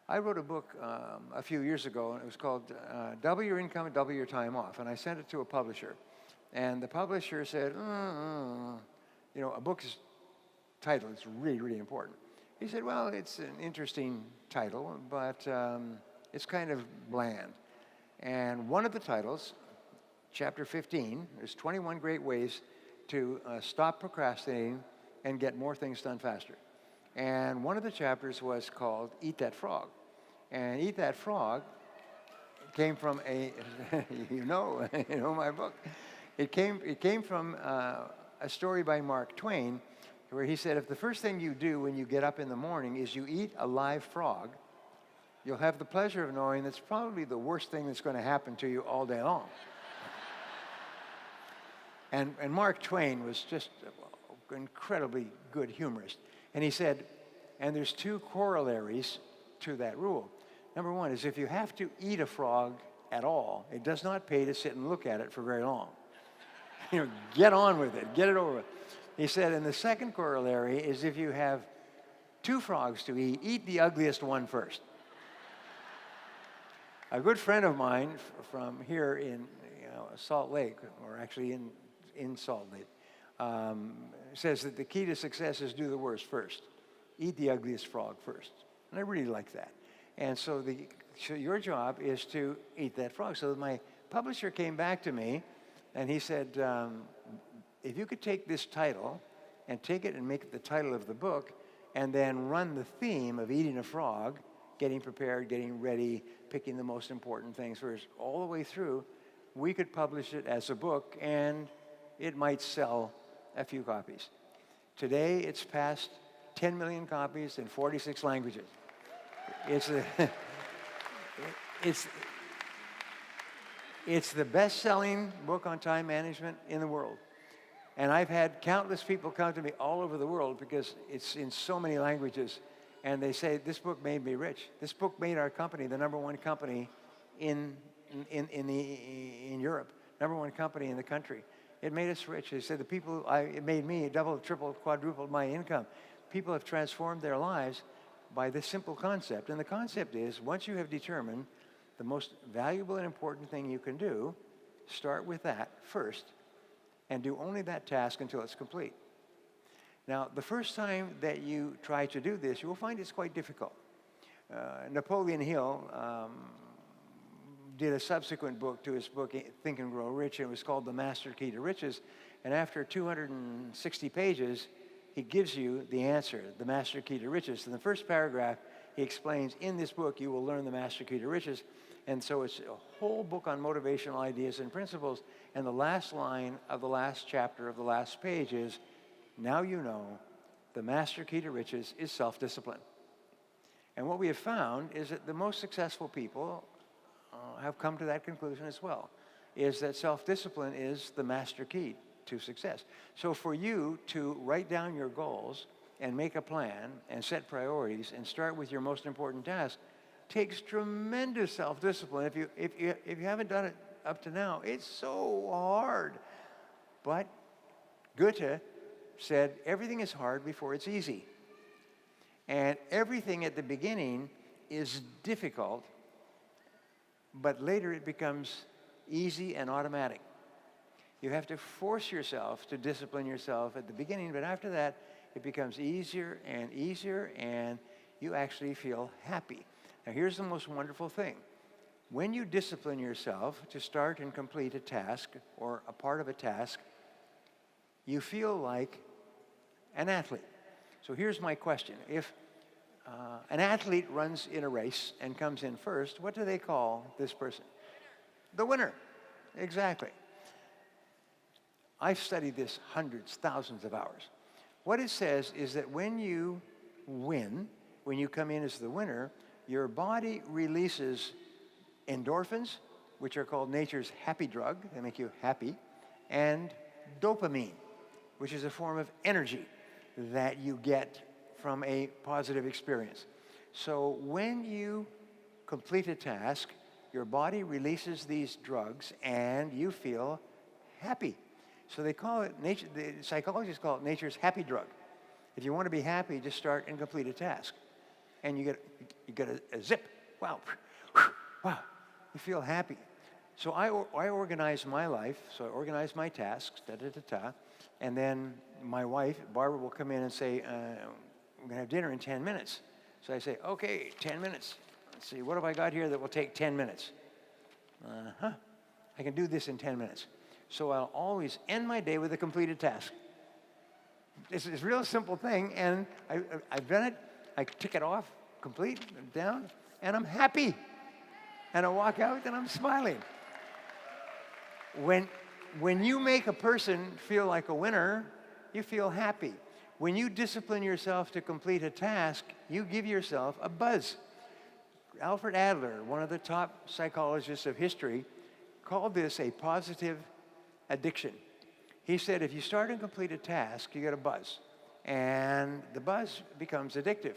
I wrote a book a few years ago, and it was called Double Your Income, Double Your Time Off. And I sent it to a publisher. And the publisher said, you know, a book's title is really, really important. He said, well, it's an interesting title, but it's kind of bland. And one of the titles, chapter 15, there's 21 great ways to stop procrastinating and get more things done faster. And one of the chapters was called Eat That Frog. And Eat That Frog came from a, you know my book. It came from a story by Mark Twain where he said, if the first thing you do when you get up in the morning is you eat a live frog, you'll have the pleasure of knowing that's probably the worst thing that's going to happen to you all day long. And Mark Twain was just an incredibly good humorist. And he said, and there's two corollaries to that rule. Number one is if you have to eat a frog at all, it does not pay to sit and look at it for very long. You know, get on with it, get it over with. He said, and the second corollary is if you have two frogs to eat the ugliest one first. A good friend of mine from here in Salt Lake, or actually in Salt Lake, says that the key to success is do the worst first. Eat the ugliest frog first. And I really like that. And so your job is to eat that frog. So my publisher came back to me and he said, if you could take this title and take it and make it the title of the book and then run the theme of eating a frog, getting prepared, getting ready, picking the most important things first, all the way through, we could publish it as a book and it might sell a few copies. Today, it's past 10 million copies in 46 languages. It's the best-selling book on time management in the world. And I've had countless people come to me all over the world because it's in so many languages. And they say, this book made me rich. This book made our company the number one company in Europe, number one company in the country. It made us rich. They said it made me double, triple, quadrupled my income. People have transformed their lives by this simple concept. And the concept is, once you have determined the most valuable and important thing you can do, start with that first and do only that task until it's complete. Now, the first time that you try to do this, you will find it's quite difficult. Napoleon Hill did a subsequent book to his book, Think and Grow Rich, and it was called The Master Key to Riches. And after 260 pages, he gives you the answer, the master key to riches. In the first paragraph, he explains, in this book, you will learn the master key to riches. And so it's a whole book on motivational ideas and principles. And the last line of the last chapter of the last page is, now you know the master key to riches is self-discipline. And what we have found is that the most successful people have come to that conclusion as well, is that self-discipline is the master key to success. So for you to write down your goals and make a plan and set priorities and start with your most important task takes tremendous self-discipline. If you haven't done it up to now, it's so hard. But Goethe said, everything is hard before it's easy. And everything at the beginning is difficult, but later it becomes easy and automatic. You have to force yourself to discipline yourself at the beginning, but after that, it becomes easier, and you actually feel happy. Now, here's the most wonderful thing. When you discipline yourself to start and complete a task or a part of a task, you feel like an athlete. So here's my question. If an athlete runs in a race and comes in first, what do they call this person? The winner. Exactly. I've studied this hundreds, thousands of hours. What it says is that when you win, when you come in as the winner, your body releases endorphins which are called nature's happy drug, they make you happy, and dopamine, which is a form of energy that you get from a positive experience. So when you complete a task, your body releases these drugs and you feel happy. So they call it, the psychologists call it nature's happy drug. If you want to be happy, just start and complete a task. And you get a zip. Wow, wow, you feel happy. So I organize my life, so I organize my tasks, and then my wife, Barbara, will come in and say, we're going to have dinner in 10 minutes. So I say, okay, 10 minutes. Let's see, what have I got here that will take 10 minutes? I can do this in 10 minutes. So I'll always end my day with a completed task. It's a real simple thing, and I've done it. I tick it off, complete, down, and I'm happy. And I walk out and I'm smiling. When you make a person feel like a winner, you feel happy. When you discipline yourself to complete a task, you give yourself a buzz. Alfred Adler, one of the top psychologists of history, called this a positive addiction. He said if you start and complete a task, you get a buzz. And the buzz becomes addictive.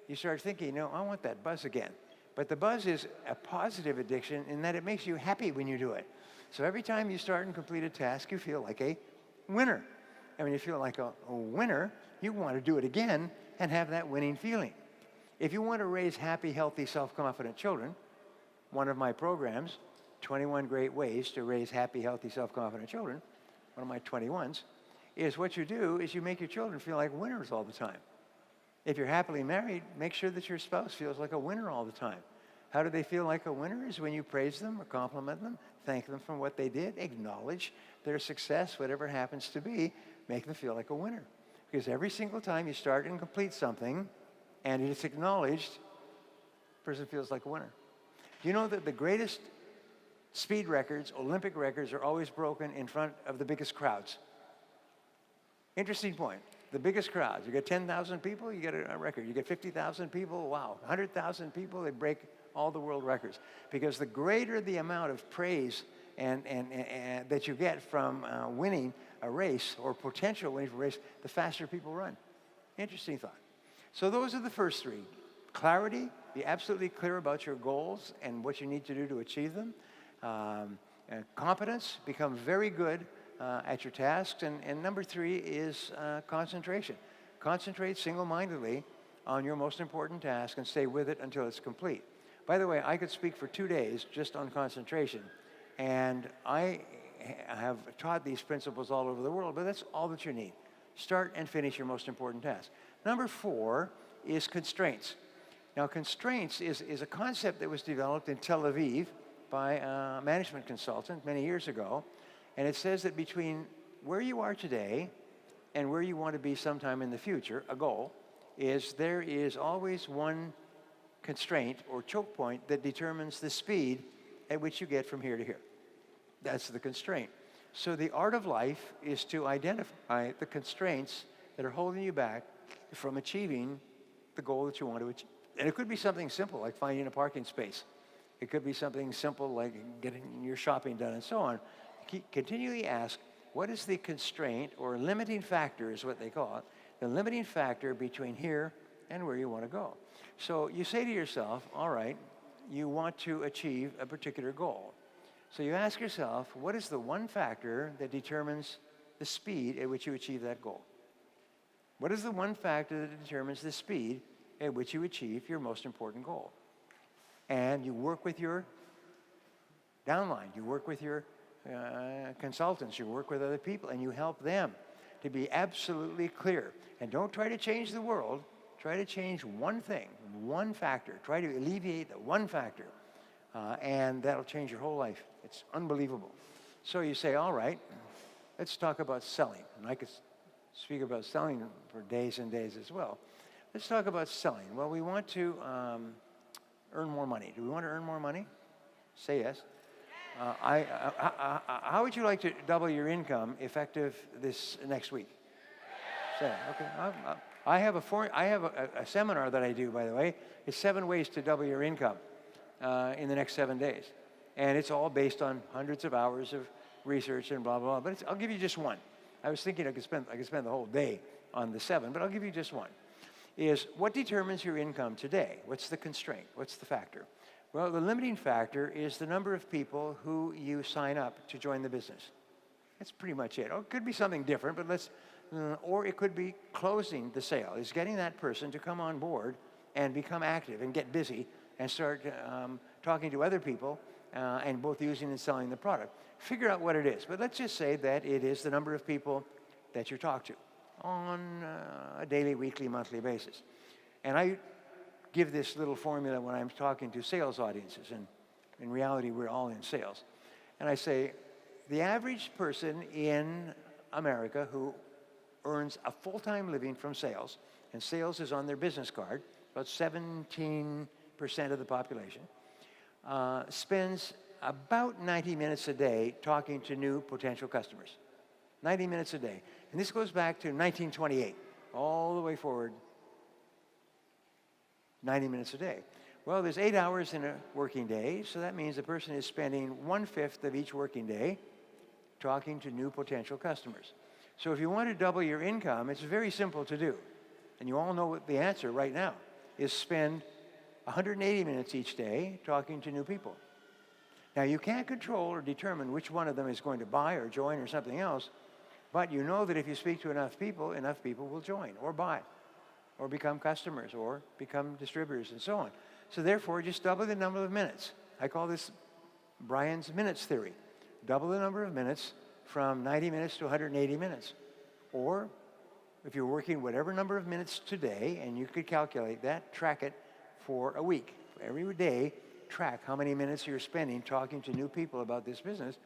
You start thinking, no, I want that buzz again. But the buzz is a positive addiction in that it makes you happy when you do it. So every time you start and complete a task, you feel like a winner. And when you feel like a winner, you want to do it again and have that winning feeling. If you want to raise happy, healthy, self-confident children, one of my programs, 21 Great Ways to Raise Happy, Healthy, Self-Confident Children, one of my 21s, is what you do is you make your children feel like winners all the time. If you're happily married, make sure that your spouse feels like a winner all the time. How do they feel like a winner? Is when you praise them or compliment them, thank them for what they did, acknowledge their success, whatever it happens to be, make them feel like a winner. Because every single time you start and complete something, and it's acknowledged, the person feels like a winner. Do you know that the greatest speed records, Olympic records, are always broken in front of the biggest crowds? Interesting point. The biggest crowds. You get 10,000 people, you get a record. You get 50,000 people, wow. 100,000 people, they break all the world records. Because the greater the amount of praise and that you get from winning a race or potential winning a race, the faster people run. Interesting thought. So those are the first three. Clarity, be absolutely clear about your goals and what you need to do to achieve them. Competence, become very good at your tasks. And number three is concentration. Concentrate single-mindedly on your most important task and stay with it until it's complete. By the way, I could speak for 2 days just on concentration. And I have taught these principles all over the world, but that's all that you need. Start and finish your most important task. Number 4 is constraints. Now, constraints is a concept that was developed in Tel Aviv by a management consultant many years ago. And it says that between where you are today and where you want to be sometime in the future, a goal, is there is always one constraint or choke point that determines the speed at which you get from here to here. That's the constraint. So the art of life is to identify the constraints that are holding you back from achieving the goal that you want to achieve. And it could be something simple like finding a parking space. It could be something simple like getting your shopping done and so on. Continually ask, what is the constraint or limiting factor is what they call it, the limiting factor between here and where you want to go. So you say to yourself, all right, you want to achieve a particular goal. So you ask yourself, what is the one factor that determines the speed at which you achieve that goal? What is the one factor that determines the speed at which you achieve your most important goal? And you work with your downline, you work with your consultants, you work with other people, and you help them to be absolutely clear. And don't try to change the world, try to change one thing, one factor. Try to alleviate the one factor, and that'll change your whole life. It's unbelievable. So you say, all right, let's talk about selling. And I could speak about selling for days and days as well. Let's talk about selling. Well, we want to earn more money. Do we want to earn more money? Say yes. How would you like to double your income effective this next week? Say, okay. I have a seminar that I do, by the way. It's 7 ways to double your income in the next 7 days. And it's all based on hundreds of hours of research and blah, blah, blah. But I'll give you just one. I was thinking I could spend the whole day on the 7, but I'll give you just one. Is what determines your income today? What's the constraint? What's the factor? Well, the limiting factor is the number of people who you sign up to join the business. That's pretty much it. Oh, it could be something different, but or it could be closing the sale. Is getting that person to come on board and become active and get busy and start talking to other people and both using and selling the product. Figure out what it is. But let's just say that it is the number of people that you talk to on a daily, weekly, monthly basis. And I give this little formula when I'm talking to sales audiences, and in reality, we're all in sales. And I say, the average person in America who earns a full-time living from sales, and sales is on their business card, about 17% of the population, spends about 90 minutes a day talking to new potential customers. 90 minutes a day. And this goes back to 1928, all the way forward, 90 minutes a day. Well, there's 8 hours in a working day, so that means the person is spending 1/5 of each working day talking to new potential customers. So if you want to double your income, it's very simple to do. And you all know what the answer right now is: spend 180 minutes each day talking to new people. Now, you can't control or determine which one of them is going to buy or join or something else, but you know that if you speak to enough people will join or buy or become customers or become distributors and so on. So therefore, just double the number of minutes. I call this Brian's minutes theory. Double the number of minutes from 90 minutes to 180 minutes. Or if you're working whatever number of minutes today, and you could calculate that, track it for a week. Every day, track how many minutes you're spending talking to new people about this business,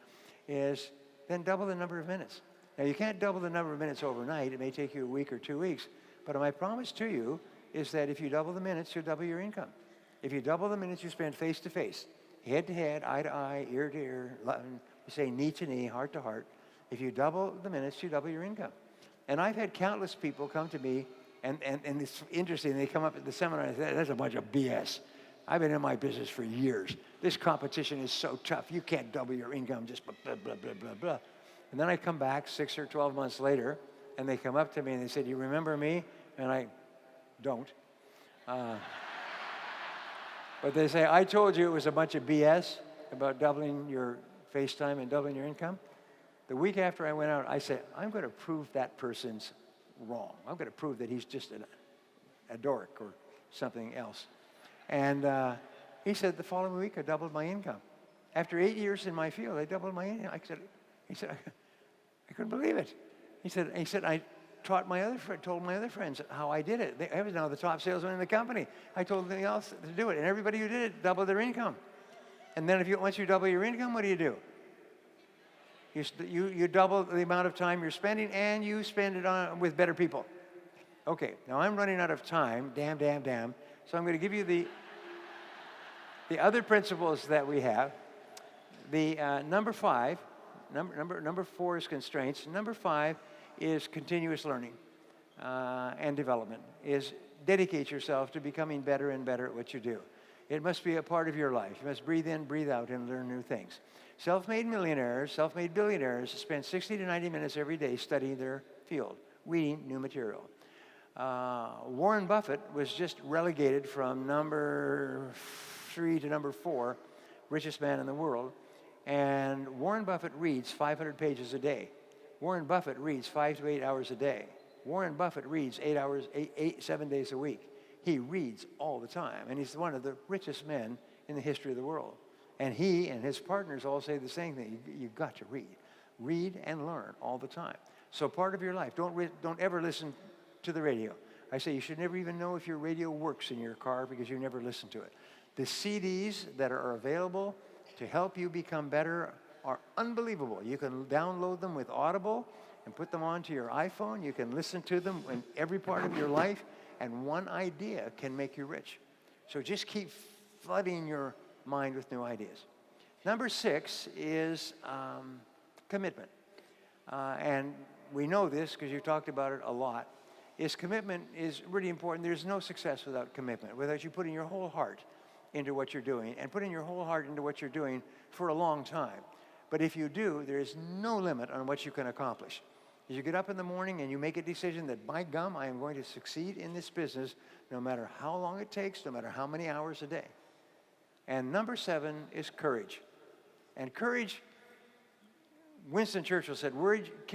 then double the number of minutes. Now, you can't double the number of minutes overnight. It may take you a week or 2 weeks. But my promise to you is that if you double the minutes, you'll double your income. If you double the minutes you spend face-to-face, head-to-head, eye-to-eye, ear-to-ear, we say knee-to-knee, heart-to-heart. If you double the minutes, you double your income. And I've had countless people come to me, and it's interesting. They come up at the seminar and say, that's a bunch of BS. I've been in my business for years. This competition is so tough. You can't double your income just blah, blah, blah, blah, blah. And then I come back 6 or 12 months later, and they come up to me and they say, do you remember me? And I don't. But they say, I told you it was a bunch of BS about doubling your face time and doubling your income. The week after I went out, I said, I'm going to prove that person's wrong. I'm going to prove that he's just a dork or something else. And he said, the following week, I doubled my income. After 8 years in my field, I doubled my income. He said, I couldn't believe it. He said, I told my other friends how I did it. I was now the top salesman in the company. I told them else to do it, and everybody who did it doubled their income. And then once you double your income, what do? You double the amount of time you're spending, and you spend it on with better people. Okay, now I'm running out of time. Damn. So I'm going to give you the other principles that we have. The number 5. Number 4 is constraints. Number 5 is continuous learning and development, is dedicate yourself to becoming better and better at what you do. It must be a part of your life. You must breathe in, breathe out, and learn new things. Self-made millionaires, self-made billionaires spend 60 to 90 minutes every day studying their field, reading new material. Warren Buffett was just relegated from number 3 to number 4, richest man in the world. And Warren Buffett reads 500 pages a day. Warren Buffett reads 5 to 8 hours a day. Warren Buffett reads 7 days a week. He reads all the time, and he's one of the richest men in the history of the world. And he and his partners all say the same thing. You've got to read. Read and learn all the time. So part of your life, don't ever listen to the radio. I say you should never even know if your radio works in your car because you never listen to it. The CDs that are available to help you become better are unbelievable. You can download them with Audible and put them onto your iPhone. You can listen to them in every part of your life, and one idea can make you rich. So just keep flooding your mind with new ideas. Number 6 is commitment. And we know this because you talked about it a lot. Commitment is really important. There's no success without commitment, without you putting your whole heart into what you're doing and putting your whole heart into what you're doing for a long time. But if you do, there is no limit on what you can accomplish. As you get up in the morning and you make a decision that, by gum, I am going to succeed in this business no matter how long it takes, no matter how many hours a day. And number 7 is courage. And courage, Winston Churchill said,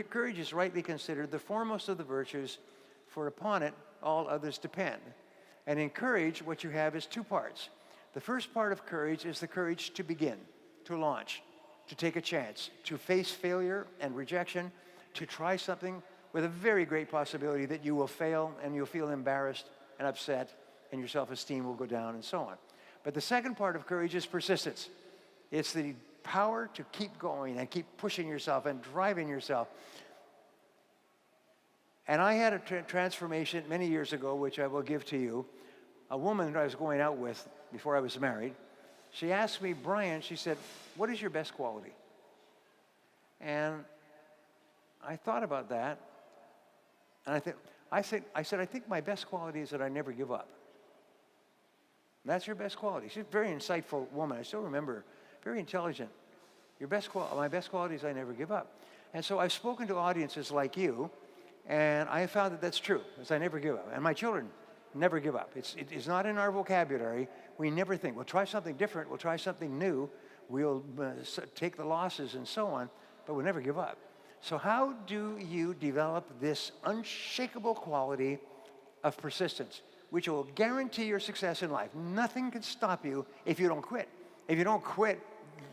courage is rightly considered the foremost of the virtues, for upon it all others depend. And in courage, what you have is 2 parts. The first part of courage is the courage to begin, to launch, to take a chance, to face failure and rejection, to try something with a very great possibility that you will fail and you'll feel embarrassed and upset and your self-esteem will go down and so on. But the second part of courage is persistence. It's the power to keep going and keep pushing yourself and driving yourself. And I had a transformation many years ago, which I will give to you. A woman that I was going out with before I was married, she asked me, Brian, she said, what is your best quality? And I thought about that, and I said, I think my best quality is that I never give up. And that's your best quality. She's a very insightful woman. I still remember her. Very intelligent. My best quality is I never give up. And so I've spoken to audiences like you, and I have found that that's true, is I never give up. And my children never give up. It is not in our vocabulary. We never think, we'll try something different, we'll try something new, we'll take the losses and so on, but we'll never give up. So how do you develop this unshakable quality of persistence, which will guarantee your success in life? Nothing can stop you if you don't quit. If you don't quit,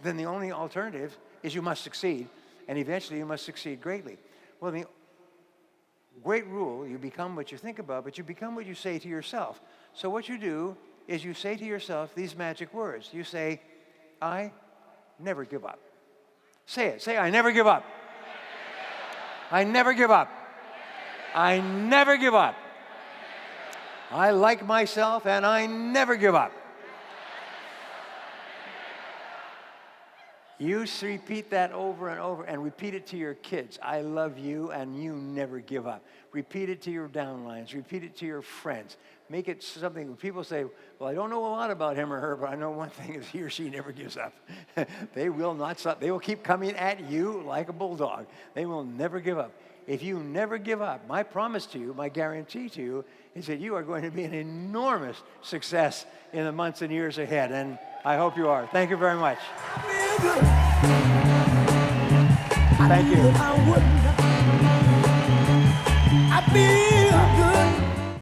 then the only alternative is you must succeed, and eventually you must succeed greatly. Well, the great rule, you become what you think about, but you become what you say to yourself. So what you do is you say to yourself these magic words. You say, I never give up. Say it. Say, I never give up. I never give up. I never give up. I like myself and I never give up. You repeat that over and over, and repeat it to your kids. I love you and you never give up. Repeat it to your downlines. Repeat it to your friends. Make it something when people say, well, I don't know a lot about him or her, but I know one thing is he or she never gives up. They will not stop. They will keep coming at you like a bulldog. They will never give up. If you never give up, my promise to you, my guarantee to you, is that you are going to be an enormous success in the months and years ahead. And I hope you are. Thank you very much. Thank you. I feel good.